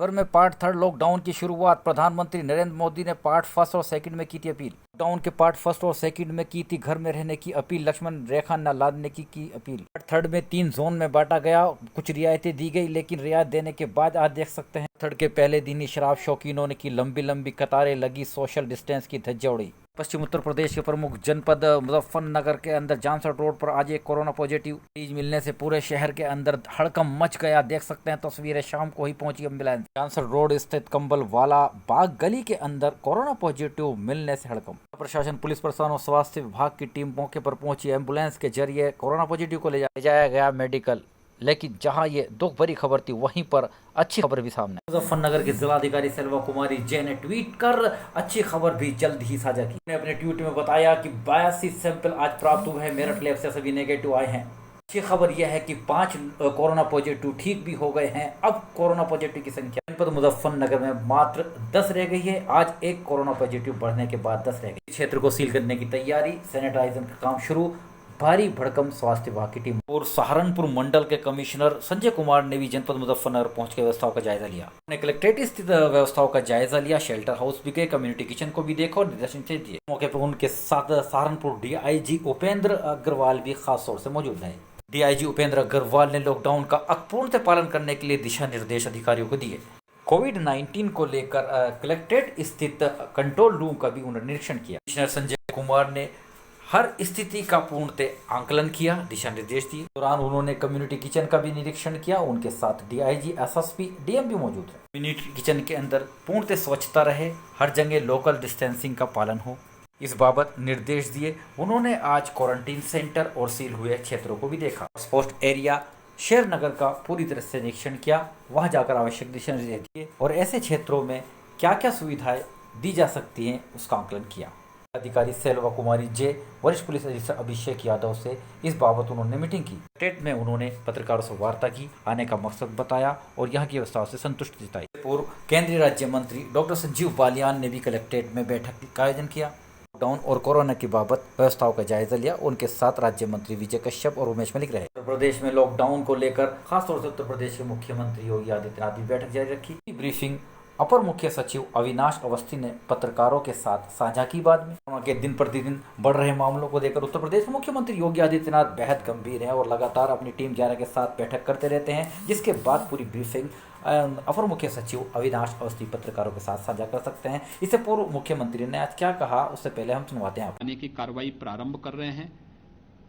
भर में part third lockdown की शुरुआत। प्रधानमंत्री नरेंद्र मोदी ने पार्ट फर्स्ट और सेकंड में की थी अपील। लॉकडाउन के पार्ट फर्स्ट और सेकंड में की थी घर में रहने की अपील, लक्ष्मण रेखा न लादने की अपील। पार्ट थर्ड में 3 जोन में बांटा गया, कुछ रियायतें दी गई, लेकिन रियायत देने के बाद आज देख सकते हैं थर्ड के पहले दिन ही शराब शौकीनों ने की लंबी लंबी कतारें लगी, सोशल डिस्टेंस की धज्जियां उड़ी। पश्चिम उत्तर प्रदेश के प्रमुख जनपद मुजफ्फरनगर के अंदर जानसठ रोड पर आज एक कोरोना पॉजिटिव मरीज मिलने से पूरे शहर के अंदर हड़कंप मच गया। देख सकते हैं तस्वीरें, शाम को ही पहुंची एम्बुलेंस। जानसठ रोड स्थित कंबल वाला बाग गली के अंदर कोरोना पॉजिटिव मिलने से हड़कंप। प्रशासन, पुलिस प्रशासन और स्वास्थ्य विभाग की टीम मौके पर पहुंची। एम्बुलेंस के जरिए कोरोना पॉजिटिव को ले जाया गया मेडिकल। लेकिन जहां ये दुख भरी खबर थी, वहीं पर अच्छी खबर भी सामने। मुजफ्फरनगर की जिलाधिकारी सेल्वा कुमारी जे ने ट्वीट कर अच्छी खबर भी जल्द ही साझा की। उन्होंने अपने ट्वीट में बताया कि 82 सैंपल आज प्राप्त हुए हैं, मेरठ लैब से सभी नेगेटिव आए हैं। अच्छी खबर यह है कि 5 कोरोना पॉजिटिव ठीक भी हो गए हैं। अब कोरोना पॉजिटिव की संख्या जनपद मुजफ्फरनगर में मात्र 10 रह गई है। आज एक कोरोना पॉजिटिव बढ़ने के बाद 10 रह गई। क्षेत्र को सील करने की तैयारी, सैनिटाइजेशन का काम शुरू। भारी भड़कम स्वास्थ्य विभाग की टीम और सहारनपुर मंडल के कमिश्नर संजय कुमार ने भी जनपद मुजफ्फरनगर पहुंचकर व्यवस्थाओं का जायजा लिया। उन्होंने कलेक्ट्रेट स्थित व्यवस्थाओं का जायजा लिया, शेल्टर हाउस भी गए, कम्युनिटी किचन को भी देखा और निर्देशन दिए। मौके पर उनके साथ सहारनपुर डीआईजी उपेंद्र अग्रवाल भी खास तौर से मौजूद रहे। डीआईजी उपेंद्र अग्रवाल ने लॉकडाउन का अपूर्ण पालन करने के लिए दिशा निर्देश अधिकारियों को दिए। कोविड-19 को लेकर कलेक्ट्रेट स्थित कंट्रोल रूम का भी उन्होंने निरीक्षण किया। कमिश्नर संजय कुमार ने हर स्थिति का पूर्णतः आंकलन किया, दिशा निर्देश दिए। दौरान उन्होंने कम्युनिटी किचन का भी निरीक्षण किया। उनके साथ डीआईजी, एसएसपी, डीएम भी मौजूद है। कम्युनिटी किचन के अंदर पूर्णतः स्वच्छता रहे, हर जगह लोकल डिस्टेंसिंग का पालन हो, इस बाबत निर्देश दिए। उन्होंने आज क्वारंटीन सेंटर और सील हुए क्षेत्रों को भी देखा। पोस्ट एरिया शेर नगर का पूरी तरह से निरीक्षण किया, वहां जाकर आवश्यक दिशा निर्देश दिए और ऐसे क्षेत्रों में क्या क्या सुविधाएं दी जा सकती हैं उसका आंकलन किया। अधिकारी सेल्वा कुमारी जे, वरिष्ठ पुलिस अधीक्षक अभिषेक यादव से इस बाबत उन्होंने मीटिंग की। स्टेट में उन्होंने पत्रकारों से वार्ता की, आने का मकसद बताया और यहाँ की व्यवस्थाओं से संतुष्टि जताई। पूर्व केंद्रीय राज्य मंत्री डॉक्टर संजीव बालियान ने भी कलेक्ट्रेट में बैठक का आयोजन किया। लॉकडाउन और कोरोना की बाबत व्यवस्थाओं का जायजा लिया। उनके साथ राज्य मंत्री विजय कश्यप और उमेश मलिक रहे। उत्तर प्रदेश में लॉकडाउन को लेकर खासतौर से उत्तर प्रदेश के मुख्यमंत्री योगी आदित्यनाथ की बैठक जारी रखी। ब्रीफिंग अपर मुख्य सचिव अविनाश अवस्थी ने पत्रकारों के साथ साझा की। बाद में कोरोना के दिन प्रतिदिन बढ़ रहे मामलों को लेकर उत्तर प्रदेश के मुख्यमंत्री योगी आदित्यनाथ बेहद गंभीर हैं और लगातार अपनी टीम 11 के साथ बैठक करते रहते हैं, जिसके बाद पूरी ब्रीफिंग अपर मुख्य सचिव अविनाश अवस्थी पत्रकारों के साथ साझा कर सकते हैं। इससे पूर्व मुख्यमंत्री ने आज क्या कहा, उससे पहले हम सुनवाते हैं। की कार्रवाई प्रारंभ कर रहे हैं।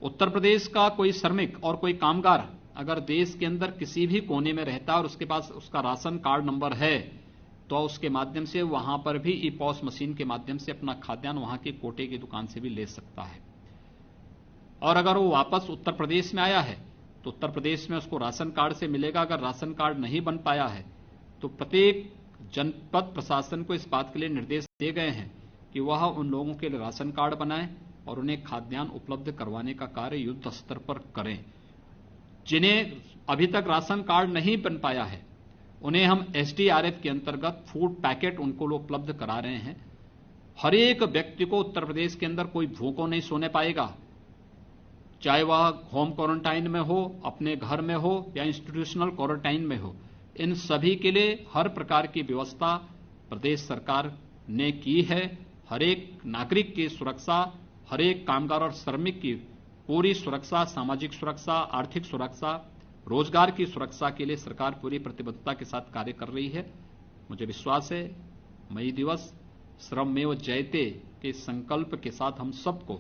उत्तर प्रदेश का कोई श्रमिक और कोई कामगार अगर देश के अंदर किसी भी कोने में रहता है और उसके पास उसका राशन कार्ड नंबर है, तो उसके माध्यम से वहां पर भी ई पॉस मशीन के माध्यम से अपना खाद्यान्न वहां के कोटे की दुकान से भी ले सकता है। और अगर वो वापस उत्तर प्रदेश में आया है तो उत्तर प्रदेश में उसको राशन कार्ड से मिलेगा। अगर राशन कार्ड नहीं बन पाया है तो प्रत्येक जनपद प्रशासन को इस बात के लिए निर्देश दिए गए हैं कि वह उन लोगों के लिए राशन कार्ड बनाएं और उन्हें खाद्यान्न उपलब्ध करवाने का कार्य युद्ध स्तर पर करें। जिन्हें अभी तक राशन कार्ड नहीं बन पाया है उन्हें हम एसडीआरएफ के अंतर्गत फूड पैकेट उनको उपलब्ध करा रहे हैं। हर एक व्यक्ति को उत्तर प्रदेश के अंदर कोई भूखों नहीं सोने पाएगा, चाहे वह होम क्वारंटाइन में हो, अपने घर में हो या इंस्टीट्यूशनल क्वारंटाइन में हो। इन सभी के लिए हर प्रकार की व्यवस्था प्रदेश सरकार ने की है। हर एक नागरिक की सुरक्षा, हर एक कामगार और श्रमिक की पूरी सुरक्षा, सामाजिक सुरक्षा, आर्थिक सुरक्षा, रोजगार की सुरक्षा के लिए सरकार पूरी प्रतिबद्धता के साथ कार्य कर रही है। मुझे विश्वास है मई दिवस श्रममेव जयते के संकल्प के साथ हम सबको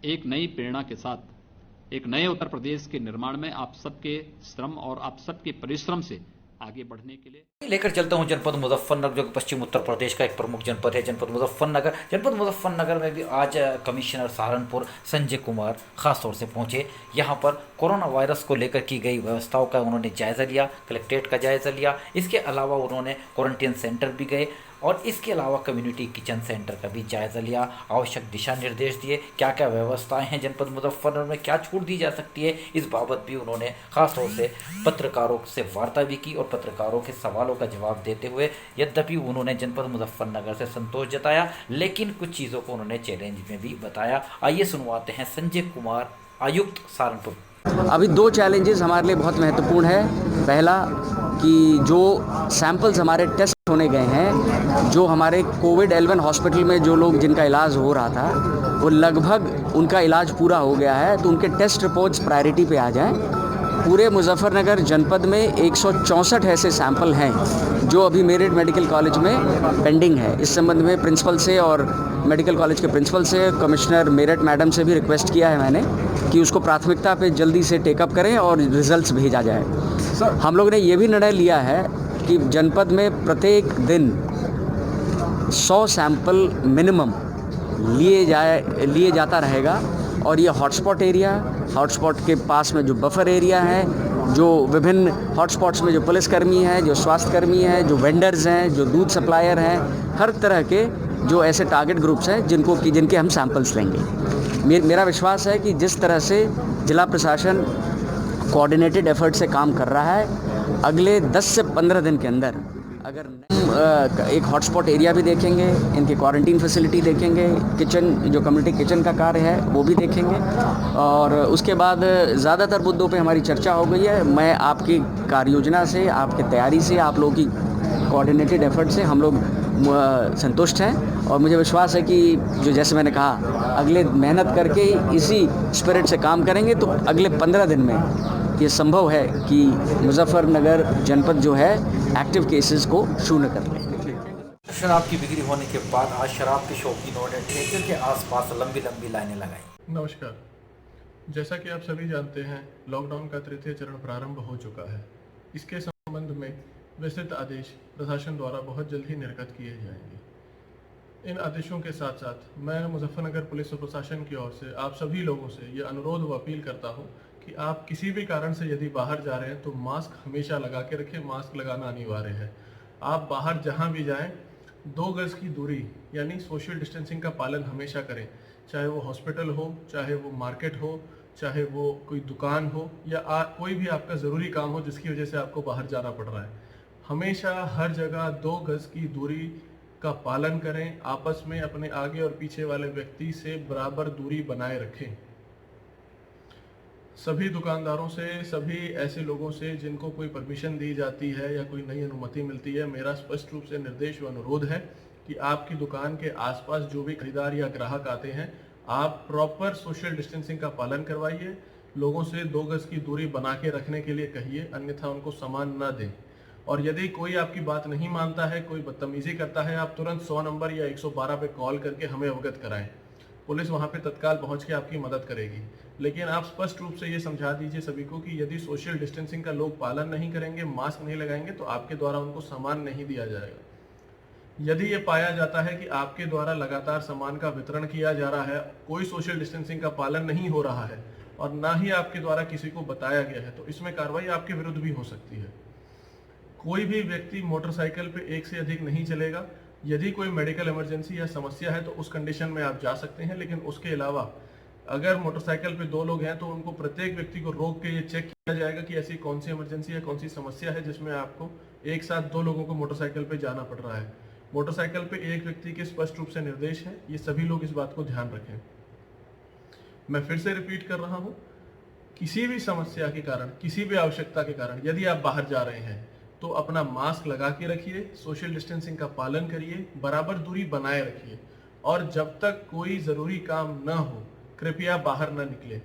एक नई प्रेरणा के साथ एक नए उत्तर प्रदेश के निर्माण में आप सबके श्रम और आप सबके परिश्रम से आगे बढ़ने के लिए लेकर चलता हूं जनपद मुजफ्फरनगर, जो कि पश्चिम उत्तर प्रदेश का एक प्रमुख जनपद है। जनपद मुजफ्फरनगर में भी आज कमिश्नर सहारनपुर संजय कुमार खास तौर से पहुंचे। यहां पर कोरोना वायरस को लेकर की गई व्यवस्थाओं का उन्होंने जायजा लिया, कलेक्ट्रेट का जायजा लिया। इसके अलावा उन्होंने क्वारंटीन सेंटर भी गए और इसके अलावा कम्युनिटी किचन सेंटर का भी जायजा लिया। आवश्यक दिशा निर्देश दिए, क्या क्या व्यवस्थाएं हैं जनपद मुजफ्फरनगर में, क्या छूट दी जा सकती है, इस बाबत भी उन्होंने खासतौर से पत्रकारों से वार्ता भी की और पत्रकारों के सवालों का जवाब देते हुए यद्यपि उन्होंने जनपद मुजफ्फरनगर से संतोष जताया, लेकिन कुछ चीज़ों को उन्होंने चैलेंज में भी बताया। आइए सुनवाते हैं संजय कुमार, आयुक्त सहारनपुर। अभी दो चैलेंजेस हमारे लिए बहुत महत्वपूर्ण है। पहला कि जो सैंपल्स हमारे टेस्ट होने गए हैं, जो हमारे कोविड-11 हॉस्पिटल में जो लोग जिनका इलाज हो रहा था, वो लगभग उनका इलाज पूरा हो गया है, तो उनके टेस्ट रिपोर्ट्स प्रायोरिटी पे आ जाएं। पूरे मुजफ्फरनगर जनपद में 164 ऐसे सैंपल हैं जो अभी मेरिट मेडिकल कॉलेज में पेंडिंग है। इस संबंध में प्रिंसिपल से और मेडिकल कॉलेज के प्रिंसिपल से, कमिश्नर मेरठ मैडम से भी रिक्वेस्ट किया है मैंने कि उसको प्राथमिकता पे जल्दी से टेकअप करें और रिजल्ट्स भेजा जाए। हम लोग ने ये भी निर्णय लिया है कि जनपद में प्रत्येक दिन 100 सैंपल मिनिमम लिए जाता रहेगा। और ये हॉटस्पॉट के पास में जो बफर एरिया है, जो विभिन्न हॉटस्पॉट्स में जो पुलिसकर्मी हैं, जो स्वास्थ्यकर्मी हैं, जो वेंडर्स हैं, जो दूध सप्लायर हैं, हर तरह के जो ऐसे टारगेट ग्रुप्स हैं जिनके हम सैंपल्स लेंगे। मेरा विश्वास है कि जिस तरह से जिला प्रशासन कोऑर्डिनेटेड एफर्ट से काम कर रहा है, अगले 10 से 15 दिन के अंदर अगर एक हॉटस्पॉट एरिया भी देखेंगे, इनकी क्वारंटीन फैसिलिटी देखेंगे, किचन जो कम्युनिटी किचन का कार्य है वो भी देखेंगे, और उसके बाद ज़्यादातर मुद्दों पे हमारी चर्चा हो गई है। मैं आपकी कार्य योजना से, आपकी तैयारी से, आप लोगों की कोऑर्डिनेटेड एफर्ट से हम लोग संतुष्ट हैं, और मुझे विश्वास है कि जो जैसे मैंने कहा, अगले मेहनत करके इसी स्पिरिट से काम करेंगे तो अगले 15 दिन में ये संभव है कि मुजफ्फरनगर जनपद जो है एक्टिव केसेस को शून्य कर ले। शराब की बिक्री होने के बाद आज शराब के शौकीनों ने ठेके के आसपास लंबी लंबी लाइनें लगाई। नमस्कार। जैसा कि आप सभी जानते हैं, लॉकडाउन का तृतीय चरण प्रारंभ हो चुका है। इसके संबंध में विस्तृत आदेश प्रशासन द्वारा बहुत जल्द ही निर्गत किए जाएंगे। इन आदेशों के साथ साथ मैं मुजफ्फरनगर पुलिस और प्रशासन की ओर से आप सभी लोगों से ये अनुरोध व अपील करता हूँ कि आप किसी भी कारण से यदि बाहर जा रहे हैं तो मास्क हमेशा लगा के रखें। मास्क लगाना अनिवार्य है। आप बाहर जहाँ भी जाएं 2 गज की दूरी यानी सोशल डिस्टेंसिंग का पालन हमेशा करें, चाहे वो हॉस्पिटल हो, चाहे वो मार्केट हो, चाहे वो कोई दुकान हो, या कोई भी आपका ज़रूरी काम हो जिसकी वजह से आपको बाहर जाना पड़ रहा है। हमेशा हर जगह 2 गज की दूरी का पालन करें। आपस में अपने आगे और पीछे वाले व्यक्ति से बराबर दूरी बनाए रखें। सभी दुकानदारों से, सभी ऐसे लोगों से जिनको कोई परमिशन दी जाती है या कोई नई अनुमति मिलती है, मेरा स्पष्ट रूप से निर्देश व अनुरोध है कि आपकी दुकान के आसपास जो भी खरीदार या ग्राहक आते हैं, आप प्रॉपर सोशल डिस्टेंसिंग का पालन करवाइए। लोगों से 2 गज की दूरी बना के रखने के लिए कहिए, अन्यथा उनको सामान न दें। और यदि कोई आपकी बात नहीं मानता है, कोई बदतमीजी करता है, आप तुरंत 100 नंबर या 112 पे कॉल करके हमें अवगत कराएं। पुलिस वहां पे तत्काल पहुंच के आपकी मदद करेगी। लेकिन आप स्पष्ट रूप से ये समझा दीजिए सभी को कि यदि सोशल डिस्टेंसिंग का लोग पालन नहीं करेंगे, मास्क नहीं लगाएंगे, तो आपके द्वारा उनको सामान नहीं दिया जाएगा। यदि ये पाया जाता है कि आपके द्वारा लगातार सामान का वितरण किया जा रहा है, कोई सोशल डिस्टेंसिंग का पालन नहीं हो रहा है और ना ही आपके द्वारा किसी को बताया गया है, तो इसमें कार्रवाई आपके विरुद्ध भी हो सकती है। कोई भी व्यक्ति मोटरसाइकिल पे एक से अधिक नहीं चलेगा। यदि कोई मेडिकल इमरजेंसी या समस्या है तो उस कंडीशन में आप जा सकते हैं, लेकिन उसके अलावा अगर मोटरसाइकिल पे 2 लोग हैं तो उनको प्रत्येक व्यक्ति को रोक के ये चेक किया जाएगा कि ऐसी कौन सी इमरजेंसी है, कौन सी समस्या है जिसमें आपको एक साथ 2 लोगों को मोटरसाइकिल पे जाना पड़ रहा है। मोटरसाइकिल पे एक व्यक्ति के स्पष्ट रूप से निर्देश है, ये सभी लोग इस बात को ध्यान रखें। मैं फिर से रिपीट कर रहा हूँ, किसी भी समस्या के कारण, किसी भी आवश्यकता के कारण यदि आप बाहर जा रहे हैं तो अपना मास्क लगा के रखिए, सोशल डिस्टेंसिंग का पालन करिए, बराबर दूरी बनाए रखिए, और जब तक कोई ज़रूरी काम न हो कृपया बाहर न निकले।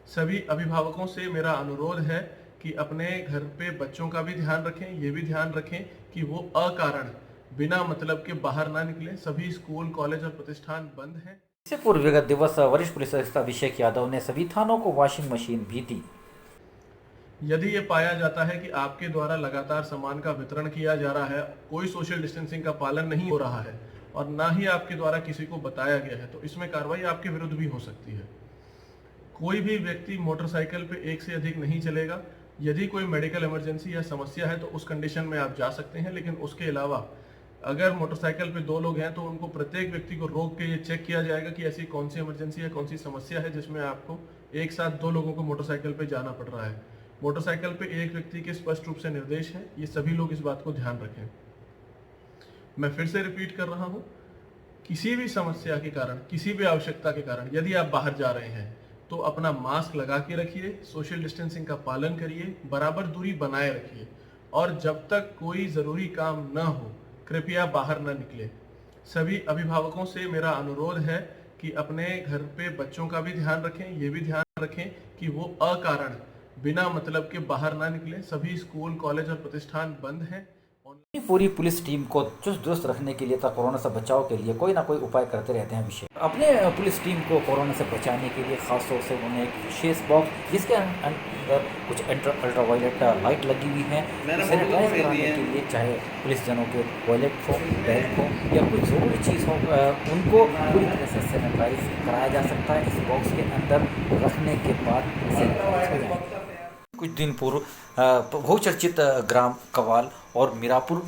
सभी अभिभावकों से मेरा अनुरोध है कि अपने घर पे बच्चों का भी ध्यान रखें, ये भी ध्यान रखें कि वो अकारण बिना मतलब के बाहर ना निकले। सभी स्कूल, कॉलेज और प्रतिष्ठान बंद हैं। इससे पूर्व विगत दिवस वरिष्ठ पुलिस अधीक्षक अभिषेक यादव ने सभी थानों को वॉशिंग मशीन भी दी। यदि ये पाया जाता है कि आपके द्वारा लगातार सामान का वितरण किया जा रहा है, कोई सोशल डिस्टेंसिंग का पालन नहीं हो रहा है और ना ही आपके द्वारा किसी को बताया गया है, तो इसमें कार्रवाई आपके विरुद्ध भी हो सकती है। कोई भी व्यक्ति मोटरसाइकिल पे एक से अधिक नहीं चलेगा। यदि कोई मेडिकल इमरजेंसी या समस्या है तो उस कंडीशन में आप जा सकते हैं, लेकिन उसके अलावा अगर मोटरसाइकिल पे 2 लोग हैं तो उनको प्रत्येक व्यक्ति को रोक के ये चेक किया जाएगा कि ऐसी कौन सी इमरजेंसी है, कौन सी समस्या है जिसमें आपको एक साथ 2 लोगों को मोटरसाइकिल पे जाना पड़ रहा है। मोटरसाइकिल पे एक व्यक्ति के स्पष्ट रूप से निर्देश है, ये सभी लोग इस बात को ध्यान रखें। मैं फिर से रिपीट कर रहा हूँ, किसी भी समस्या के कारण, किसी भी आवश्यकता के कारण यदि आप बाहर जा रहे हैं तो अपना मास्क लगा के रखिए, सोशल डिस्टेंसिंग का पालन करिए, बराबर दूरी बनाए रखिए और जब तक कोई ज़रूरी काम न हो कृपया बाहर न निकले। सभी अभिभावकों से मेरा अनुरोध है कि अपने घर पे बच्चों का भी ध्यान रखें, ये भी ध्यान रखें कि वो अकारण बिना मतलब के बाहर ना निकलें। सभी स्कूल, कॉलेज और प्रतिष्ठान बंद हैं। पूरी पुलिस टीम को चुस्त दुरुस्त रखने के लिए तथा कोरोना से बचाव के लिए कोई ना कोई उपाय करते रहते हैं विशेष। अपने पुलिस टीम को कोरोना से बचाने के लिए खासतौर से उन्होंने एक विशेष बॉक्स जिसके अंदर कुछ अल्ट्रावायलेट लाइट लगी हुई है, सैनिटाइज कराने के लिए, चाहे पुलिस जनों के टॉयलेट हो, बेल्ट हो या कुछ ज़रूरी चीज़ हो, उनको पूरी तरह से सैनिटाइज कराया जा सकता है। इस बॉक्स के अंदर रखने के बाद सैनिटाइज हो जाएगा। कुछ दिन पूर्व बहुचर्चित ग्राम कवाल और मीरापुर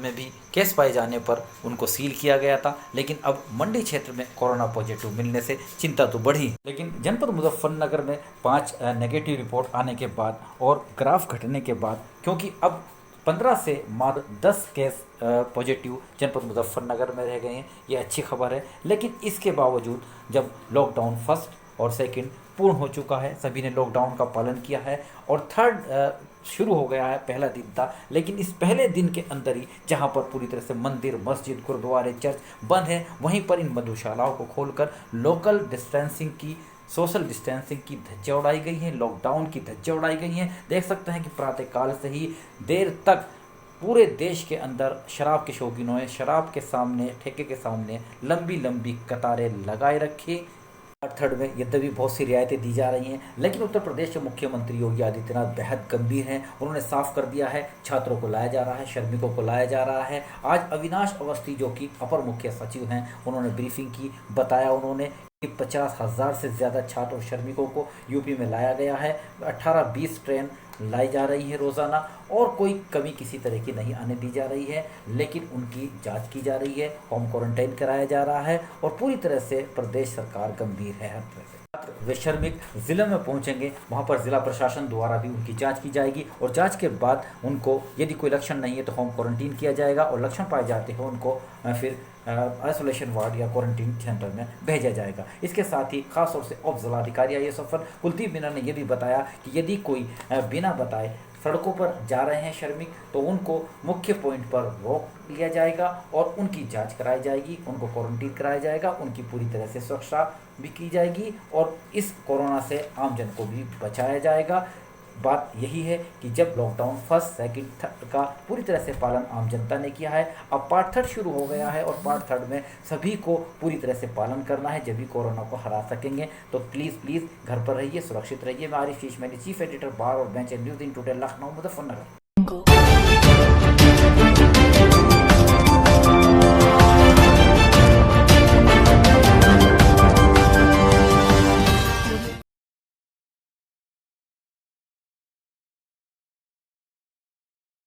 में भी केस पाए जाने पर उनको सील किया गया था, लेकिन अब मंडी क्षेत्र में कोरोना पॉजिटिव मिलने से चिंता तो बढ़ी। लेकिन जनपद मुजफ्फरनगर में 5 नेगेटिव रिपोर्ट आने के बाद और ग्राफ घटने के बाद, क्योंकि अब 15 से मात्र 10 केस पॉजिटिव जनपद मुजफ्फरनगर में रह गए हैं, ये अच्छी खबर है। लेकिन इसके बावजूद जब लॉकडाउन फर्स्ट और सेकंड पूर्ण हो चुका है, सभी ने लॉकडाउन का पालन किया है और थर्ड शुरू हो गया है, पहला दिन था, लेकिन इस पहले दिन के अंदर ही जहां पर पूरी तरह से मंदिर, मस्जिद, गुरुद्वारे, चर्च बंद हैं, वहीं पर इन मधुशालाओं को खोलकर लोकल डिस्टेंसिंग की, सोशल डिस्टेंसिंग की धज्जियां उड़ाई गई हैं, लॉकडाउन की धज्जियां उड़ाई गई हैं। देख सकते हैं कि प्रातःकाल से ही देर तक पूरे देश के अंदर शराब के शौकीनों ने शराब के सामने, ठेके के सामने लंबी लंबी कतारें लगाए रखी। थर्ड में यद्यपि बहुत सी रियायतें दी जा रही हैं, लेकिन उत्तर प्रदेश के मुख्यमंत्री योगी आदित्यनाथ बेहद गंभीर हैं। उन्होंने साफ कर दिया है, छात्रों को लाया जा रहा है, श्रमिकों को लाया जा रहा है। आज अविनाश अवस्थी जो कि अपर मुख्य सचिव हैं, उन्होंने ब्रीफिंग की, बताया उन्होंने कि 50,000 से ज़्यादा छात्र और श्रमिकों को यूपी में लाया गया है। 18-20 ट्रेन लाई जा रही है रोज़ाना और कोई कमी किसी तरह की नहीं आने दी जा रही है, लेकिन उनकी जांच की जा रही है, होम क्वारंटाइन कराया जा रहा है और पूरी तरह से प्रदेश सरकार गंभीर है हर तरह से। वे श्रमिक जिले में पहुंचेंगे, वहां पर जिला प्रशासन द्वारा भी उनकी जांच की जाएगी और जांच के बाद उनको यदि कोई लक्षण नहीं है तो होम क्वारंटीन किया जाएगा और लक्षण पाए जाते हैं उनको फिर आइसोलेशन वार्ड या क्वारंटीन सेंटर में भेजा जाएगा। इसके साथ ही खासतौर से उप जिलाधिकारी आई सफर कुलदीप मीना ने यह भी बताया कि यदि कोई बिना बताए सड़कों पर जा रहे हैं श्रमिक तो उनको मुख्य पॉइंट पर रोक लिया जाएगा और उनकी जांच कराई जाएगी, उनको क्वारंटीन कराया जाएगा, उनकी पूरी तरह से सुरक्षा भी की जाएगी और इस कोरोना से आमजन को भी बचाया जाएगा। बात यही है कि जब लॉकडाउन फर्स्ट, सेकंड, थर्ड का पूरी तरह से पालन आम जनता ने किया है, अब पार्ट थर्ड शुरू हो गया है और पार्ट थर्ड में सभी को पूरी तरह से पालन करना है, जब भी कोरोना को हरा सकेंगे। तो प्लीज़ घर पर रहिए, सुरक्षित रहिए। मैं आरिफ शीश, चीफ एडिटर बार और bench news in today Lucknow Muzaffarnagar.